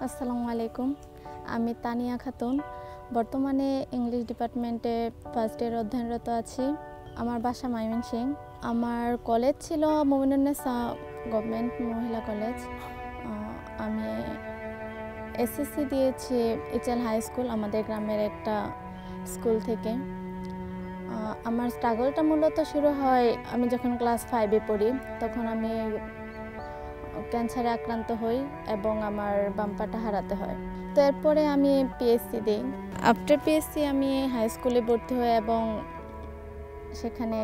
আসসালামু আলাইকুম। আমি তানিয়া খাতুন। বর্তমানে ইংলিশ ডিপার্টমেন্টে ফার্স্ট ইয়ার অধ্যয়নরত আছি। আমার বাসা ময়মনসিংহ। আমার কলেজ ছিল মুমিনুন্নেসা গভর্নমেন্ট মহিলা কলেজ। আমি এসএসসি দিয়েছি ইচেল হাই স্কুল, আমাদের গ্রামের একটা স্কুল থেকে। আমার স্ট্রাগলটা মূলত শুরু হয় আমি যখন ক্লাস 5-এ পড়ি। তখন আমি ক্যান্সারে আক্রান্ত হই এবং আমার বাম পাটা হারাতে হয়। তো এরপরে আমি পিএসসি দিই। আফটার পিএসসি আমি হাই স্কুলে ভর্তি হই এবং সেখানে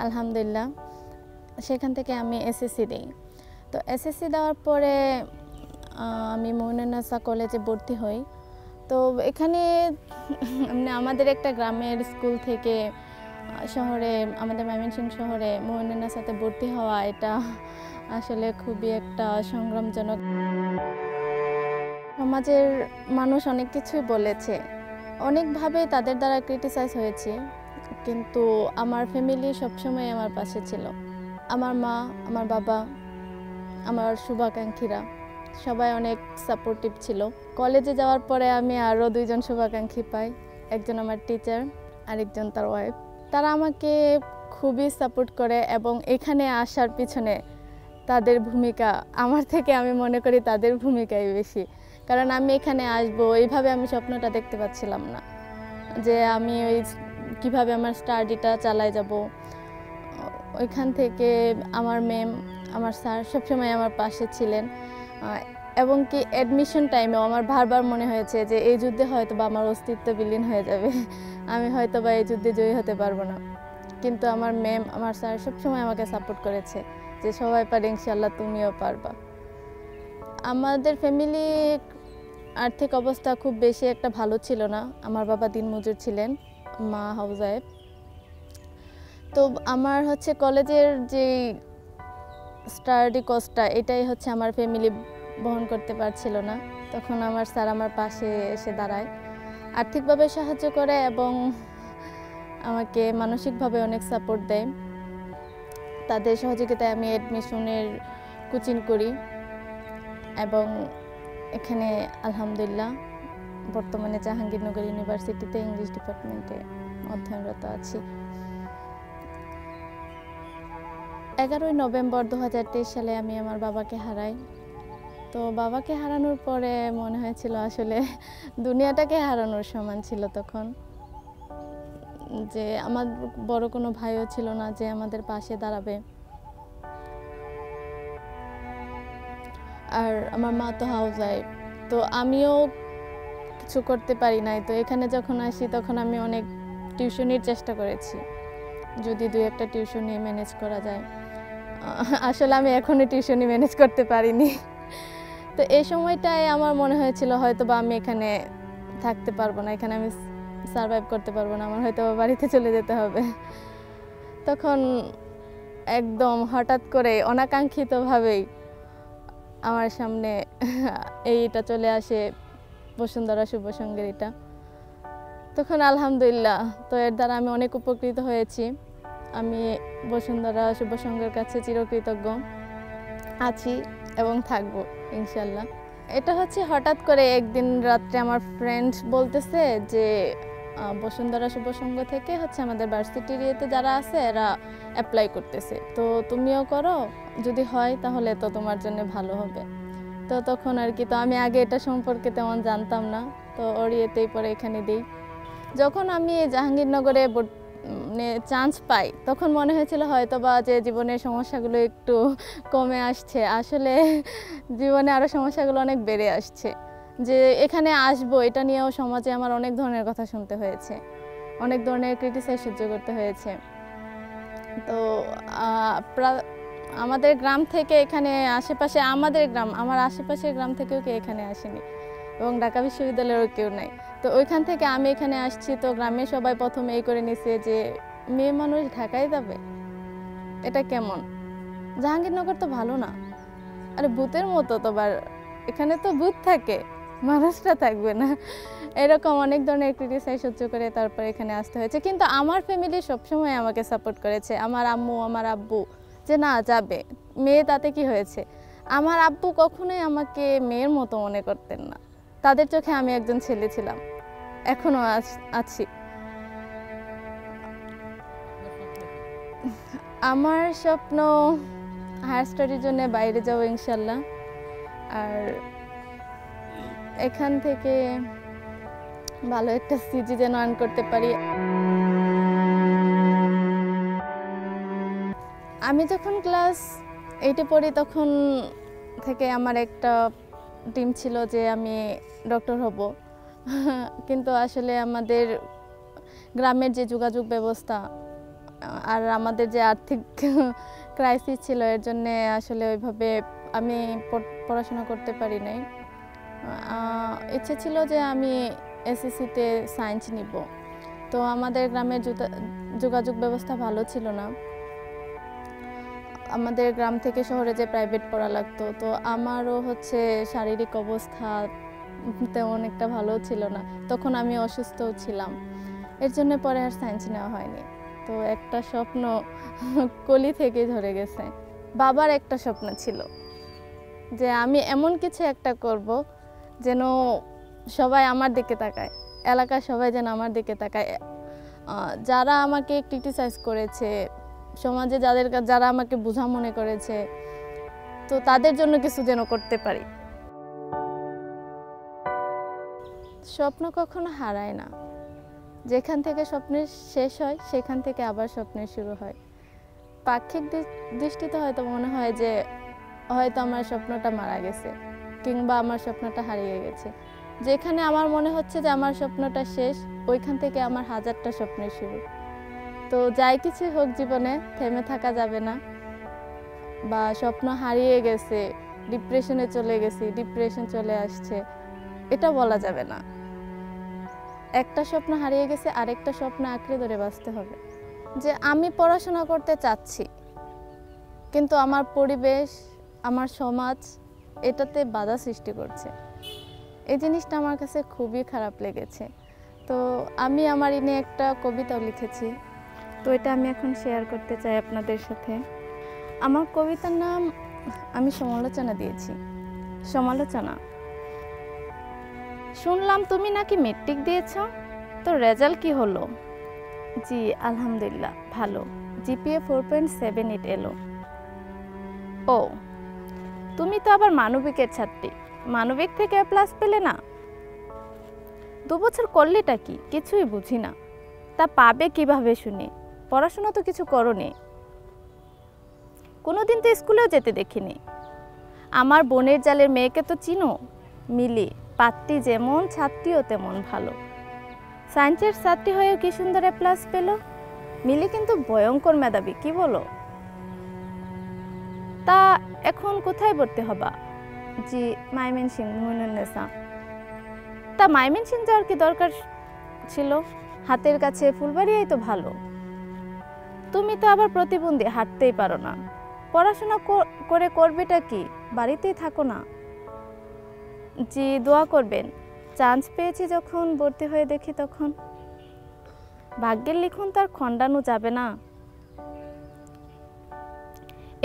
আলহামদুলিল্লাহ সেখান থেকে আমি এসএসসি দিই। তো এসএসসি দেওয়ার পরে আমি মুমিনুন্নেসা কলেজে ভর্তি হই। তো এখানে আমাদের একটা গ্রামের স্কুল থেকে শহরে, আমাদের ময়মনসিংহ শহরে মুমিনুন্নেসাতে ভর্তি হওয়া, এটা আসলে খুবই একটা সংগ্রামজনক। সমাজের মানুষ অনেক কিছুই বলেছে, অনেকভাবে তাদের দ্বারা ক্রিটিসাইজ হয়েছে, কিন্তু আমার ফ্যামিলি সবসময় আমার পাশে ছিল। আমার মা, আমার বাবা, আমার শুভাকাঙ্ক্ষীরা সবাই অনেক সাপোর্টিভ ছিল। কলেজে যাওয়ার পরে আমি আরও 2জন শুভাকাঙ্ক্ষী পাই। একজন আমার টিচার, আরেকজন তার ওয়াইফ। তারা আমাকে খুবই সাপোর্ট করে এবং এখানে আসার পিছনে তাদের ভূমিকা আমার থেকে, আমি মনে করি তাদের ভূমিকাই বেশি। কারণ আমি এখানে আসবো এইভাবে আমি স্বপ্নটা দেখতে পাচ্ছিলাম না, যে আমি কিভাবে আমার স্টাডিটা চালাই যাব। ওইখান থেকে আমার ম্যাম, আমার স্যার সবসময় আমার পাশে ছিলেন। এবং কি অ্যাডমিশন টাইমেও আমার বারবার মনে হয়েছে যে এই যুদ্ধে হয়তো বা আমার অস্তিত্ব বিলীন হয়ে যাবে, আমি হয়তো বা এই যুদ্ধে জয়ী হতে পারবো না। কিন্তু আমার ম্যাম, আমার স্যার সবসময় আমাকে সাপোর্ট করেছে যে সবাই পারে, ইনশাল্লাহ তুমিও পারবা। আমাদের ফ্যামিলি আর্থিক অবস্থা খুব বেশি একটা ভালো ছিল না। আমার বাবা দিনমজুর ছিলেন, মা হাউসওয়াইফ। তো আমার কলেজের যে স্টাডি কস্টটা, এটাই আমার ফ্যামিলি বহন করতে পারছিল না। তখন আমার স্যার আমার পাশে এসে দাঁড়ায়, আর্থিকভাবে সাহায্য করে এবং আমাকে মানসিকভাবে অনেক সাপোর্ট দেয়। তাদের সহযোগিতায় আমি অ্যাডমিশনের কোচিং করি এবং এখানে আলহামদুলিল্লাহ বর্তমানে জাহাঙ্গীরনগর ইউনিভার্সিটিতে ইংলিশ ডিপার্টমেন্টে অধ্যয়নরত আছি। 11ই নভেম্বর 2023 সালে আমি আমার বাবাকে হারাই। তো বাবাকে হারানোর পরে মনে হয়েছিল আসলে দুনিয়াটাকে হারানোর সমান ছিল তখন, যে আমার বড় কোনো ভাইও ছিল না যে আমাদের পাশে দাঁড়াবে। আর আমার মা তো হাউসওয়াইফ, তো আমিও কিছু করতে পারি নাই। তো এখানে যখন আসি তখন আমি অনেক টিউশনির চেষ্টা করেছি, যদি 2-1টা টিউশনি ম্যানেজ করা যায়। আসলে আমি এখনও টিউশনি ম্যানেজ করতে পারিনি। তো এই সময়টায় আমার মনে হয়েছিল হয়তো বা আমি এখানে থাকতে পারবো না, এখানে আমি সারভাইভ করতে পারবো না, আমার হয়তো বাড়িতে চলে যেতে হবে। তখন একদম হঠাৎ করে অনাকাঙ্ক্ষিতভাবেই আমার সামনে এইটা চলে আসে, বসুন্ধরা শুভ সংঘের এটা। তখন আলহামদুলিল্লাহ, তো এর দ্বারা আমি অনেক উপকৃত হয়েছি। আমি বসুন্ধরা শুভ সংঘের কাছে চিরকৃতজ্ঞ আছি এবং থাকবো ইনশাল্লাহ। এটা হঠাৎ করে একদিন রাত্রে আমার ফ্রেন্ড বলতেছে যে বসুন্ধরা শুভ সংঘ থেকে আমাদের ভার্সিটির ইয়েতে যারা আছে এরা অ্যাপ্লাই করতেছে, তো তুমিও করো, যদি হয় তাহলে তো তোমার জন্য ভালো হবে। তো তখন আর কি, তো আমি আগে এটা সম্পর্কে তেমন জানতাম না, তো ওর ইয়েতেই পরে এখানে দিই। যখন আমি জাহাঙ্গীরনগরে চান্স পাই তখন মনে হয়েছিল হয়তো বা যে জীবনের সমস্যাগুলো একটু কমে আসছে, আসলে জীবনে আরও সমস্যাগুলো অনেক বেড়ে আসছে। যে এখানে আসবো এটা নিয়েও সমাজে আমার অনেক ধরনের কথা শুনতে হয়েছে, অনেক ধরনের ক্রিটিসাইজ সহ্য করতে হয়েছে। তো আমাদের গ্রাম থেকে এখানে আশেপাশে, আমার আশেপাশের গ্রাম থেকেও কেউ এখানে আসেনি এবং ঢাকা বিশ্ববিদ্যালয়েরও কেউ নাই। তো ওইখান থেকে আমি এখানে আসছি, তো গ্রামে সবাই প্রথমে এই করে নিছে যে মেয়ে মানুষ ঢাকায় যাবে, এটা কেমন, জাহাঙ্গীরনগর তো ভালো না, আরে ভূতের মতো, তো এখানে তো ভূত থাকে, মানুষটা থাকবে না, এরকম অনেক ধরনের ক্রিটিসাইজ সহ্য করে তারপর এখানে আসতে হয়েছে। কিন্তু আমার ফ্যামিলি সবসময় আমাকে সাপোর্ট করেছে, আমার আম্মু, আমার আব্বু, যে না যাবে মেয়ে, তাতে কি হয়েছে। আমার আব্বু কখনোই আমাকে মেয়ের মতো মনে করতেন না। তাদের চোখে আমি একজন ছেলে ছিলাম, এখনো আছি। আমার স্বপ্ন হায়ার স্টাডির জন্য বাইরে যাবো ইনশাল্লাহ, আর এখান থেকে ভালো একটা সিজি যেন আর্ন করতে পারি। আমি যখন ক্লাস 8-এ পড়ি তখন থেকে আমার একটা ড্রিম ছিল যে আমি ডক্টর হব, কিন্তু আসলে আমাদের গ্রামের যে যোগাযোগ ব্যবস্থা আর আমাদের যে আর্থিক ক্রাইসিস ছিল, এর জন্যে আসলে ওইভাবে আমি পড়াশোনা করতে পারি নাই। ইচ্ছে ছিল যে আমি এসএসসিতে সায়েন্স নিব, তো আমাদের গ্রামের যোগাযোগ ব্যবস্থা ভালো ছিল না। আমাদের গ্রাম থেকে শহরে যে প্রাইভেট পড়া লাগতো, তো আমারও শারীরিক অবস্থা তেমন একটা ভালো ছিল না, তখন আমি অসুস্থও ছিলাম, এর জন্য পরে আর সায়েন্স নেওয়া হয়নি। তো একটা স্বপ্ন কলি থেকে ধরে গেছে। বাবার একটা স্বপ্ন ছিল যে আমি এমন কিছু একটা করব যেন সবাই আমার দিকে তাকায়, এলাকার সবাই যেন আমার দিকে তাকায়। যারা আমাকে ক্রিটিসাইজ করেছে, সমাজে যারা আমাকে বোঝা মনে করেছে, তো তাদের জন্য কিছু যেন করতে পারি। স্বপ্ন কখনো হারায় না, যেখান থেকে স্বপ্নের শেষ হয় সেখান থেকে আবার স্বপ্নের শুরু হয়। পাক্ষিক দৃষ্টিতে হয়তো মনে হয় যে হয়তো আমার স্বপ্নটা মারা গেছে কিংবা আমার স্বপ্নটা হারিয়ে গেছে। যেখানে আমার মনে হচ্ছে যে আমার স্বপ্নটা শেষ, ওইখান থেকে আমার হাজারটা স্বপ্নের শুরু। তো যাই কিছু হোক, জীবনে থেমে থাকা যাবে না। বা স্বপ্ন হারিয়ে গেছে, ডিপ্রেশনে চলে গেছি, ডিপ্রেশন চলে আসছে, এটা বলা যাবে না। একটা স্বপ্ন হারিয়ে গেছে, আরেকটা স্বপ্ন আঁকড়ে ধরে বাঁচতে হবে। যে আমি পড়াশোনা করতে চাচ্ছি, কিন্তু আমার পরিবেশ, আমার সমাজ এটাতে বাধা সৃষ্টি করছে। এই জিনিসটা আমার কাছে খুবই খারাপ লেগেছে। তো আমি আমার ইনি একটা কবিতাও লিখেছি, তো এটা আমি এখন শেয়ার করতে চাই আপনাদের সাথে। আমার কবিতার নাম আমি সমালোচনা দিয়েছি। সমালোচনা। শুনলাম তুমি নাকি মেট্রিক দিয়েছ, তো রেজাল্ট কি হলো? জি আলহামদুলিল্লাহ ভালো, জিপিএ 4.78 এলো। ও, তুমি তো আবার মানবিকের ছাত্রী, মানবিক থেকে প্লাস পেলে না? 2 বছর করলেটা কি? কিছুই বুঝি না। তা পাবে কিভাবে শুনি? পড়াশোনা তো কিছু করোনি। কোনোদিন তো স্কুলেও যেতে দেখিনি। আমার বোনের জালের মেয়েকে তো চিনো, মিলি। পাত্রী যেমন, ছাত্রীও তেমন ভালো। সায়েন্সের ছাত্রী হয়েও কি সুন্দর প্লাস পেল। মিলি কিন্তু ভয়ঙ্কর মেধাবী, কি বলো? তা এখন কোথায় ভর্তি হবা? জি ময়মনসিংহ, মুন্নুন্নেসা। তা ময়মনসিংহ যাওয়ার কি দরকার ছিল? হাতের কাছে ফুলবাড়িয়াই তো ভালো। তুমি তো আবার প্রতিবন্ধী, হাঁটতেই পারো না। পড়াশোনা করে করবেটা কি? বাড়িতেই থাকো না। জি দোয়া করবেন। চান্স পেয়েছি যখন, ভর্তি হয়ে দেখি তখন। ভাগ্যের লিখন তার খণ্ডানো যাবে না।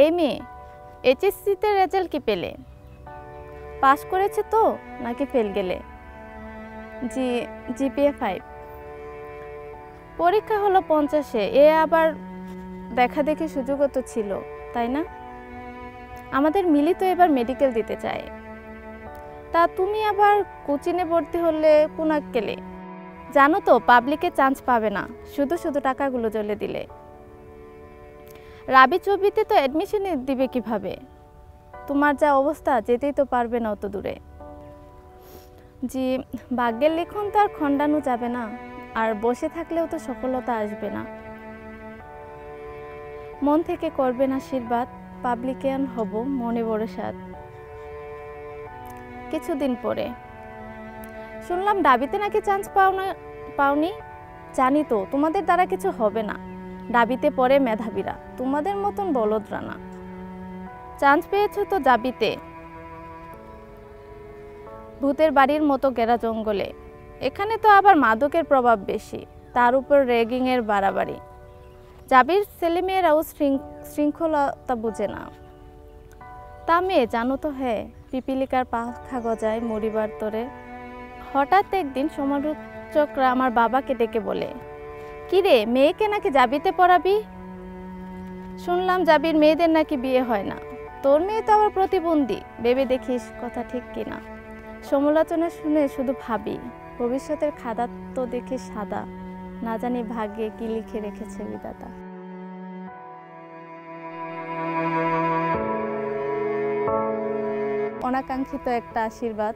এই মেয়ে এইচএসসিতে রেজাল্ট কি পেলে? পাস করেছে তো নাকি ফেল গেলে? জি জিপিএ 5। পরীক্ষা হলো 50-এ, এ আবার দেখা দেখি সুযোগও তো ছিল, তাই না? আমাদের মিলি তো এবার মেডিকেল দিতে চায়। তা তুমি আবার কোচিংয়ে ভর্তি হলে কোন আক্কেলে? জানো তো পাবলিকে চান্স পাবে না, শুধু শুধু টাকাগুলো জ্বলে দিলে। রাবি ছবিতে তো অ্যাডমিশন দিবে কিভাবে? তোমার যা অবস্থা, যেতেই তো পারবে না অত দূরে। জি ভাগ্যের লিখন তো আর খণ্ডানো যাবে না, আর বসে থাকলেও তো সফলতা আসবে না। মন থেকে করবেন আশীর্বাদ, পাবলিকিয়ান হব মনে বড় সাথ। কিছুদিন পরে শুনলাম ডাবিতে নাকি চান্স পাওনি। জানি তো তোমাদের দ্বারা কিছু হবে না, ডাবিতে পড়ে মেধাবীরা, তোমাদের মতন বলদরা না। চান্স পেয়েছো তো জাবিতে, ভূতের বাড়ির মতো গেরা জঙ্গলে। এখানে তো আবার মাদকের প্রভাব বেশি, তার উপর র্যাগিংয়ের বাড়াবাড়ি। জাবির ছেলেমেয়েরাও শৃঙ্খলতা বুঝে না। তা মেয়ে জানো তো, হ্যাঁ, পিপিলিকার পাখা গজায় মরিবার তরে। হঠাৎ একদিন সমালোচকরা আমার বাবাকে ডেকে বলে, কিরে মেয়েকে নাকি জাবিতে পড়াবি? শুনলাম জাবির মেয়েদের নাকি বিয়ে হয় না, তোর মেয়ে তো আবার প্রতিবন্ধী, ভেবে দেখিস কথা ঠিক কিনা। সমালোচনা শুনে শুধু ভাবি, ভবিষ্যতের খাদা তো দেখি সাদা, না জানি ভাগ্যে কি লিখে রেখেছে বিধাতা। অনাকাঙ্ক্ষিত একটা আশীর্বাদ,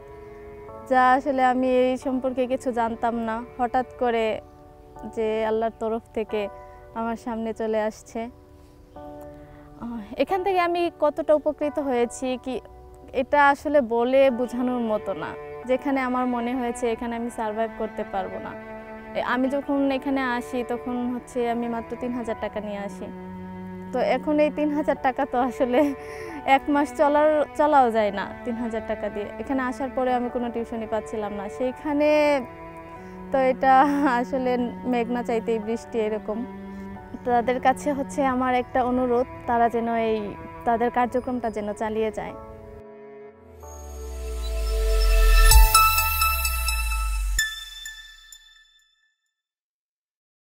যা আসলে আমি এই সম্পর্কে কিছু জানতাম না, হঠাৎ করে যে আল্লাহর তরফ থেকে আমার সামনে চলে আসছে। এখান থেকে আমি কতটা উপকৃত হয়েছি কি এটা আসলে বলে বোঝানোর মতো না। যেখানে আমার মনে হয়েছে এখানে আমি সারভাইভ করতে পারবো না। আমি যখন এখানে আসি তখন হচ্ছে আমি মাত্র ৩,০০০ টাকা নিয়ে আসি। তো এখন এই ৩,০০০ টাকা তো আসলে এক মাস চলাও যায় না ৩,০০০ টাকা দিয়ে। এখানে আসার পরে আমি কোনো টিউশনই পাচ্ছিলাম না। সেইখানে তো এটা আসলে মেঘনা চাইতেই বৃষ্টি, এরকম। তাদের কাছে হচ্ছে আমার একটা অনুরোধ, তারা যেন তাদের কার্যক্রমটা যেন চালিয়ে যায়।